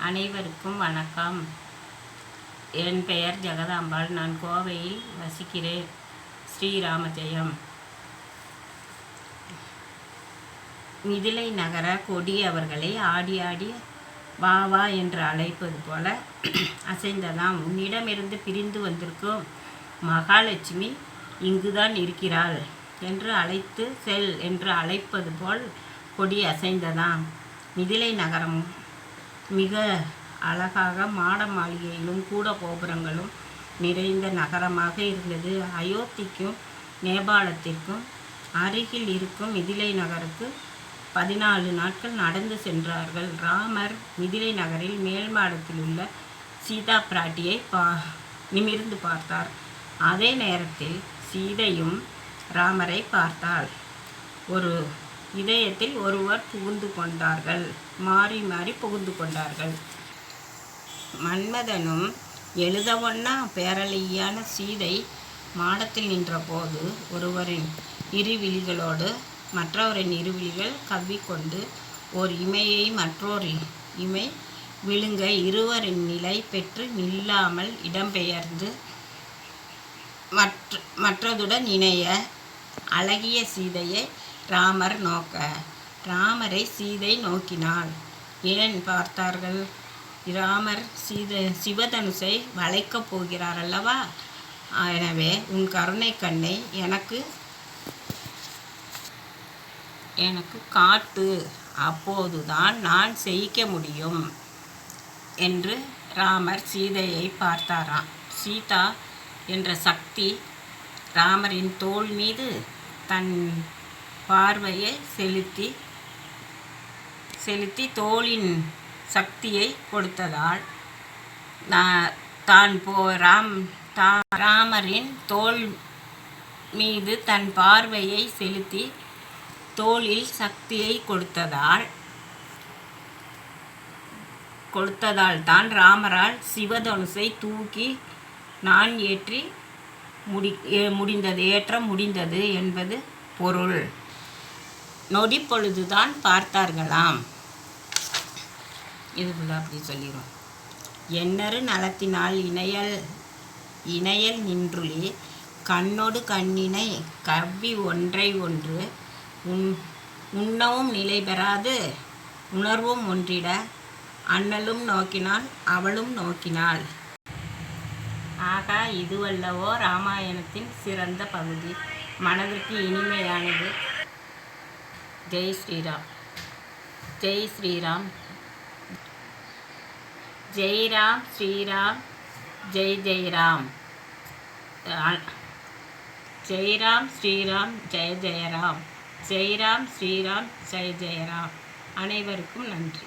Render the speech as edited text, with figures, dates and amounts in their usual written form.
அனைவருக்கும் வணக்கம். என் பெயர் ஜெகதாம்பாள். நான் கோவையில் வசிக்கிறேன். ஸ்ரீராம ஜெயம். மிதிலை நகர கொடி அவர்களை ஆடி ஆடி வா வா என்று அழைப்பது போல அசைந்ததாம். உன்னிடமிருந்து பிரிந்து வந்திருக்கும் மகாலட்சுமி இங்குதான் இருக்கிறாள் என்று அழைத்து செல் என்று அழைப்பது போல் கொடி அசைந்ததாம். மிதிலை நகரம் மிக அழகாக மாட மாளிகையிலும் கூட கோபுரங்களும் நிறைந்த நகரமாக இருந்தது. அயோத்திக்கும் நேபாளத்திற்கும் அருகில் இருக்கும் மிதிலை நகருக்கு 14 நாட்கள் நடந்து சென்றார்கள். ராமர் மிதிலை நகரில் மேல் மாடத்தில் உள்ள சீதா பிராட்டியை நிமிர்ந்து பார்த்தார். அதே நேரத்தில் சீதையும் ராமரை பார்த்தாள். ஒரு இதயத்தில் ஒருவர் புகுந்து கொண்டார்கள். மாறி மாறி புகுந்து கொண்டார்கள். மன்மதனும் எழுதவொன்னா பேரழியான சீதை மாடத்தில் நின்றபோது ஒருவரின் இருவிழிகளோடு மற்றவரின் இருவிழிகள் கவ்விக்கொண்டு ஓர் இமையை மற்றொரு இமை விழுங்க இருவரின் நிலை பெற்று நில்லாமல் இடம்பெயர்ந்து மற்றதுடன் இணைய அழகிய சீதையை ராமர் நோக்க ராமரை சீதை நோக்கினாள். ஏன் பார்த்தார்கள்? ராமர் சிவதனுசை வளைக்கப் போகிறார் அல்லவா? எனவே உன் கருணை கண்ணை எனக்கு காட்டு, அப்போதுதான் நான் செய்ய முடியும் என்று ராமர் சீதையை பார்த்தாராம். சீதா என்ற சக்தி ராமரின் தோள் மீது தன் பார்வையை செலுத்தி தோளின் சக்தியை கொடுத்ததால் ராமரின் தோள் மீது தன் பார்வையை செலுத்தி தோளில் சக்தியை கொடுத்ததால் தான் ராமரால் சிவதனுசை தூக்கி நான் ஏற்ற முடிந்தது என்பது பொருள். நொடி பொழுதுதான் பார்த்தார்களாம். இதுக்குள்ள அப்படி சொல்லிடும். எண்ணறு நலத்தினால் இணையல் நின்றுளி கண்ணொடு கண்ணினை கவ்வி ஒன்றை ஒன்று உண்ணவும் நிலை பெறாது உணர்வும் ஒன்றிட அண்ணலும் நோக்கினாள் அவளும் நோக்கினாள். ஆகா, இதுவல்லவோ ராமாயணத்தின் சிறந்த பகுதி. மனதிற்கு இனிமையானது. ஜெய் ஸ்ரீராம். ஜெய் ஸ்ரீராம். ஜெய் ராம் ஸ்ரீராம். ஜெய் ஜெய் ராம். ஜெய் ராம் ஸ்ரீராம். ஜெய ஜெய ராம். ஜெய் ராம் ஸ்ரீராம். ஜெய ஜெய ராம். அனைவருக்கும் நன்றி.